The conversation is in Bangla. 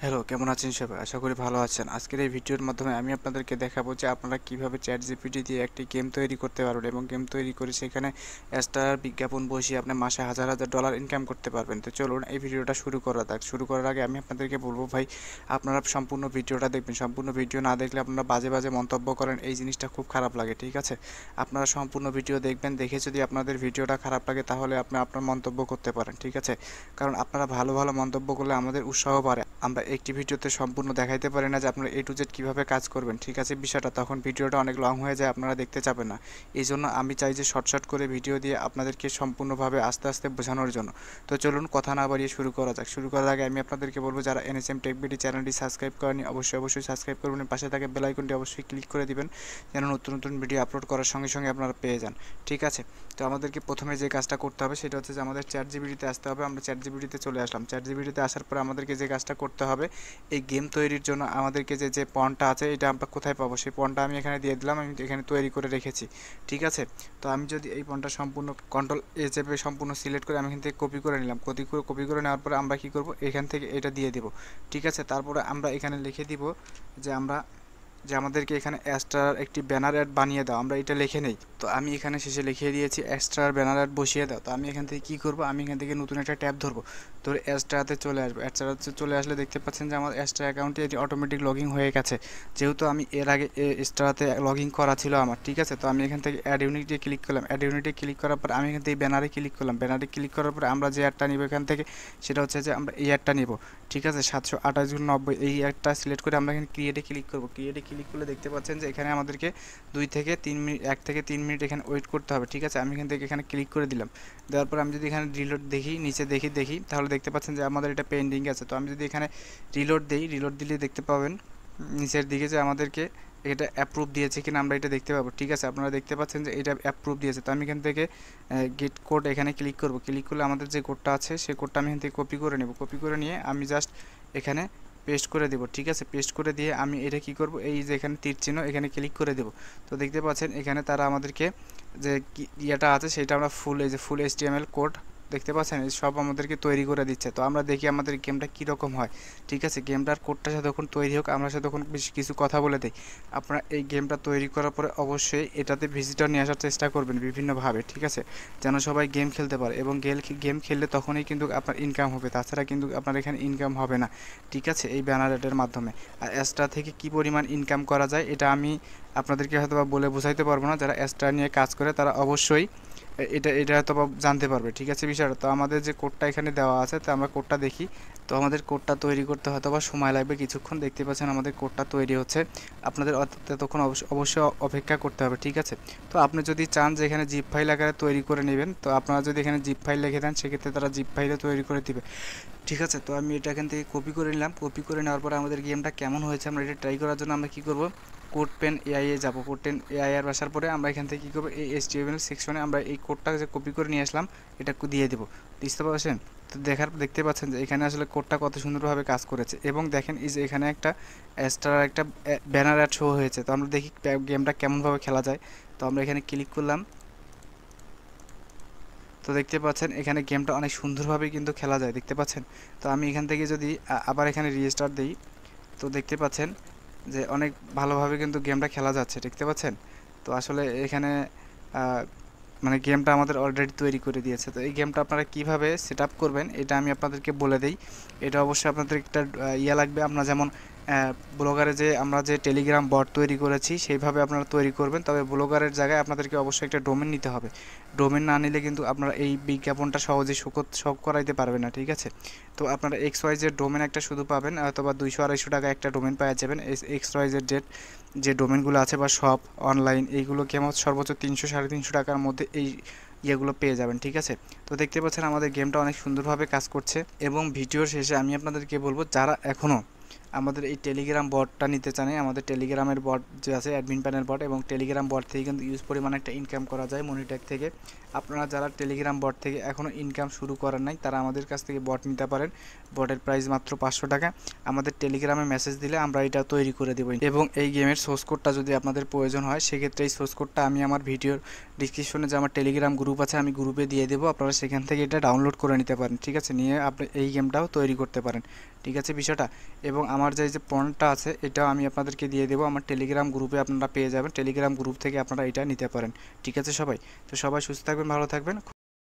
হ্যালো, কেমন আছেন সবাই? আশা করি ভালো আছেন। আজকের এই ভিডিওর মাধ্যমে আমি আপনাদেরকে দেখাবো যে আপনারা কিভাবে ChatGPT দিয়ে একটি গেম তৈরি করতে পারবেন এবং গেম তৈরি করে সেখানে স্টার বিজ্ঞাপন বসিয়ে আপনি মাসে হাজার হাজার ডলার ইনকাম করতে পারবেন। তো চলুন এই ভিডিওটা শুরু করা যাক। শুরু করার আগে আমি আপনাদেরকে বলবো ভাই, আপনারা সম্পূর্ণ ভিডিওটা দেখবেন। সম্পূর্ণ ভিডিও না দেখলে আপনারা বাজে বাজে মন্তব্য করেন, এই জিনিসটা খুব খারাপ লাগে, ঠিক আছে? আপনারা সম্পূর্ণ ভিডিও দেখবেন, দেখে যদি আপনাদের ভিডিওটা খারাপ লাগে তাহলে আপনি আপনার মন্তব্য করতে পারেন, ঠিক আছে? কারণ আপনারা ভালো ভালো মন্তব্য করলে আমাদের উৎসাহ বাড়ে। আমরা একটি ভিডিওতে সম্পূর্ণ দেখাইতে পারি না যে আপনারা A to Z কীভাবে কাজ করবেন, ঠিক আছে? বিষয়টা তখন ভিডিওটা অনেক লং হয়ে যায়, আপনারা দেখতে চাবেন না। এই জন্য আমি চাই যে শর্ট করে ভিডিও দিয়ে আপনাদেরকে সম্পূর্ণভাবে আস্তে আস্তে বোঝানোর জন্য। তো চলুন কথা না বাড়িয়ে শুরু করা যাক। শুরু করার আগে আমি আপনাদেরকে বলবো, যারা NSM Tech BD চ্যানেলটি সাবস্ক্রাইব করেনি অবশ্যই সাবস্ক্রাইব করবেন। পাশে থাকা বেল আইকনটি অবশ্যই ক্লিক করে দিবেন যেন নতুন নতুন ভিডিও আপলোড করার সঙ্গে সঙ্গে আপনারা পেয়ে যান, ঠিক আছে? তো আমাদেরকে প্রথমে যে কাজটা করতে হবে সেটা হচ্ছে যে আমাদের ChatGPT-তে আসতে হবে। আমরা ChatGPT-তে চলে আসলাম। ChatGPT-তে আসার পরে আমাদেরকে যে কাজটা করতে হবে, এই গেম তৈরির জন্য আমাদেরকে যে পন্টটা আছে এটা আমরা কোথায় পাবো, সেই পন্টটা আমি এখানে দিয়ে দিলাম। আমি এখানে তৈরি করে রেখেছি, ঠিক আছে? তো আমি যদি এই পন্টটা সম্পূর্ণ Ctrl A চেপে সম্পূর্ণ সিলেক্ট করে আমি এখান থেকে কপি করে নিলাম। কপি করে নেওয়ার পরে আমরা কী করব, এখান থেকে এটা দিয়ে দেব, ঠিক আছে? তারপরে আমরা এখানে লিখে দিব যে আমাদেরকে এখানে এক্সট্রার একটি ব্যানার অ্যাড বানিয়ে দাও, আমরা এটা লিখে নেই। তো আমি এখানে শেষে লিখিয়ে দিয়েছি এক্সট্রার ব্যানার অ্যাড বসিয়ে দাও। তো আমি এখান থেকে কী করব, আমি এখান থেকে নতুন একটা ট্যাব ধরবো, ধরে এক্সট্রাতে চলে আসবো। এক্সট্রাতে চলে আসলে দেখতে পাচ্ছেন যে আমার এক্সট্রা অ্যাকাউন্টে এটি অটোমেটিক লগইন হয়ে গেছে, যেহেতু আমি এর আগে এক্সট্রাতে লগইন করা ছিল আমার, ঠিক আছে? তো আমি এখান থেকে অ্যাড ইউনিটে ক্লিক করলাম। অ্যাড ইউনিটে ক্লিক করার পর আমি এখান থেকে ব্যানারে ক্লিক করলাম। ব্যানারে ক্লিক করার পরে আমরা যে অ্যাডটা নিব এখান থেকে, সেটা হচ্ছে যে আমরা এই অ্যাডটা নিব, ঠিক আছে? 728x90 এই অ্যাডটা সিলেক্ট করে আমরা এখানে ক্রিয়েটে ক্লিক করব। ক্রিয়েটে ক্লিক করলে দেখতে পাচ্ছেন যে এখানে আমাদেরকে 1 থেকে 3 মিনিট এখানে ওয়েট করতে হবে, ঠিক আছে? আমি এখান থেকে এখানে ক্লিক করে দিলাম। দেওয়ার পর আমি যদি এখানে রিলোড দেখি, নিচে দেখি তাহলে দেখতে পাচ্ছেন যে আমাদের এটা পেন্ডিং আছে। তো আমি যদি এখানে রিলোড দিলে দেখতে পাবেন নিচের দিকে যে আমাদেরকে এটা অ্যাপ্রুভ দিয়েছে কিনা আমরা এটা দেখতে পাবো, ঠিক আছে? আপনারা দেখতে পাচ্ছেন যে এটা অ্যাপ্রুভ দিয়েছে। তো আমি এখান থেকে গেট কোড এখানে ক্লিক করব। ক্লিক করলে আমাদের যে কোডটা আছে সেই কোডটা আমি এখান থেকে কপি করে নেব। কপি করে নিয়ে আমি জাস্ট এখানে পেস্ট করে দেব, ঠিক আছে? পেস্ট করে দিয়ে আমি এটা কি করব, এই যে এখানে তীর চিহ্ন এখানে ক্লিক করে দেব। তো দেখতে পাচ্ছেন এখানে তারা আমাদেরকে যে ইয়েটা আছে সেটা আমরা এই যে ফুল HTML কোড দেখতে পাচ্ছেন এই সব আমাদেরকে তৈরি করে দিচ্ছে। তো আমরা দেখি আমাদের গেমটা কীরকম হয়, ঠিক আছে? গেমটার কোডটা যতক্ষণ তৈরি হোক আমরা তখন বেশি কিছু কথা বলে দিই। আপনারা এই গেমটা তৈরি করার পরে অবশ্যই এটাতে ভিজিটর নিয়ে আসার চেষ্টা করবেন বিভিন্নভাবে, ঠিক আছে? যেন সবাই গেম খেলতে পারে এবং গেম খেললে তখনই কিন্তু আপনার ইনকাম হবে, তাছাড়া কিন্তু আপনার এখানে ইনকাম হবে না, ঠিক আছে? এই ব্যানার অ্যাডের মাধ্যমে। আর এক্সট্রা থেকে কী পরিমাণ ইনকাম করা যায় এটা আমি আপনাদেরকে হয়তো বা বলে বোঝাইতে পারবো না। যারা এক্সট্রা নিয়ে কাজ করে তারা অবশ্যই এটা হয়তো বা জানতে পারবে, ঠিক আছে বিষয়টা? তো আমাদের যে কোডটা এখানে দেওয়া আছে, তো আমরা কোডটা দেখি। তো আমাদের কোডটা তৈরি করতে হয়তো বা সময় লাগবে কিছুক্ষণ। দেখতে পাচ্ছেন আমাদের কোডটা তৈরি হচ্ছে, আপনাদের ততক্ষণ অবশ্যই অপেক্ষা করতে হবে, ঠিক আছে? তো আপনি যদি চান যে এখানে জিপ ফাইল আকারে তৈরি করে নেবেন, তো আপনারা যদি এখানে জিপ ফাইল লিখে দেন সেক্ষেত্রে তারা জিপ ফাইলে তৈরি করে দিবে, ঠিক আছে? তো আমি এটা এখান থেকে কপি করে নিলাম। কপি করে নেওয়ার পরে আমাদের গেমটা কেমন হয়েছে আমরা এটা ট্রাই করার জন্য আমরা কী করব, কোডপেন AI এ যাব। কোডপেন AI এর আসার পরে আমরা এখান থেকে কী করবো, এই HTML সেকশনে আমরা এই কোডটা যে কপি করে নিয়ে আসলাম এটা দিয়ে দেবো। বুঝতে পারছেন? তো দেখতে পাচ্ছেন যে এখানে আসলে কোডটা কত সুন্দরভাবে কাজ করেছে এবং দেখেন এই যে এখানে একটা একটা ব্যানার অ্যাড শো হয়েছে। তো আমরা দেখি গেমটা কেমনভাবে খেলা যায়। তো আমরা এখানে ক্লিক করলাম। তো দেখতে পাচ্ছেন এখানে গেমটা অনেক সুন্দরভাবে কিন্তু খেলা যায়, দেখতে পাচ্ছেন? তো আমি এখান থেকে যদি আবার এখানে রিস্টার্ট দিই, তো দেখতে পাচ্ছেন যে অনেক ভালোভাবে কিন্তু গেমটা খেলা যাচ্ছে, দেখতে পাচ্ছেন? তো আসলে এখানে মানে গেমটা আমাদের অলরেডি তৈরি করে দিয়েছে। তো এই গেমটা আপনারা কীভাবে সেট আপ করবেন এটা আমি আপনাদেরকে বলে দিই। এটা অবশ্যই আপনাদের একটা লাগবে। আপনারা যেমন ব্লগারে আমরা যে টেলিগ্রাম বট তৈরি করেছি সেইভাবে আপনারা তৈরি করবেন। তবে ব্লগারের জায়গায় আপনাদেরকে অবশ্যই একটা ডোমেন নিতে হবে। ডোমেন না নিলে কিন্তু আপনারা এই বিজ্ঞাপনটা সহজেই শো করাইতে পারবেন না, ঠিক আছে? তো আপনারা XYZ ডোমেন একটা শুধু পাবেন, অথবা 200-250 টাকা একটা ডোমেন পাওয়া যাবেন। XYZ যে ডোমেনগুলো আছে বা শপ অনলাইন এইগুলো কেমন সর্বোচ্চ 300-350 টাকার মধ্যে এই ইয়েগুলো পেয়ে যাবেন, ঠিক আছে? তো দেখতে পাচ্ছেন আমাদের গেমটা অনেক সুন্দরভাবে কাজ করছে এবং ভিডিওর শেষে আমি আপনাদেরকে বলবো, যারা এখনও আমাদের এই টেলিগ্রাম বটটা নিতে চান, আমাদের টেলিগ্রামের বট যে আছে অ্যাডমিন প্যানেল বট, এবং টেলিগ্রাম বট থেকে কিন্তু ইউজ পরিমাণে একটা ইনকাম করা যায় মনিট্যাগ থেকে। আপনারা যারা টেলিগ্রাম বট থেকে এখনও ইনকাম শুরু করেন নাই তারা আমাদের কাছ থেকে বট নিতে পারেন। বটের প্রাইস মাত্র 500 টাকা। আমাদের টেলিগ্রামে মেসেজ দিলে আমরা এটা তৈরি করে দেবো এবং এই গেমের সোর্স কোডটা যদি আপনাদের প্রয়োজন হয় সেক্ষেত্রে এই সোর্স কোডটা আমি আমার ভিডিওর ডিসক্রিপশনে যে আমার টেলিগ্রাম গ্রুপ আছে আমি গ্রুপে দিয়ে দেবো, আপনারা সেখান থেকে এটা ডাউনলোড করে নিতে পারেন, ঠিক আছে? নিয়ে আপনি এই গেমটাও তৈরি করতে পারেন, ঠিক আছে বিষয়টা। এবং আমার যে পয়েন্টটা আছে এটাও আমি আপনাদেরকে দিয়ে দেবো আমার টেলিগ্রাম গ্রুপে, আপনারা পেয়ে যাবেন। টেলিগ্রাম গ্রুপ থেকে আপনারা এটা নিতে পারেন। ঠিক আছে সবাই? তো সবাই সুস্থ থাকবেন, ভালো থাকবেন।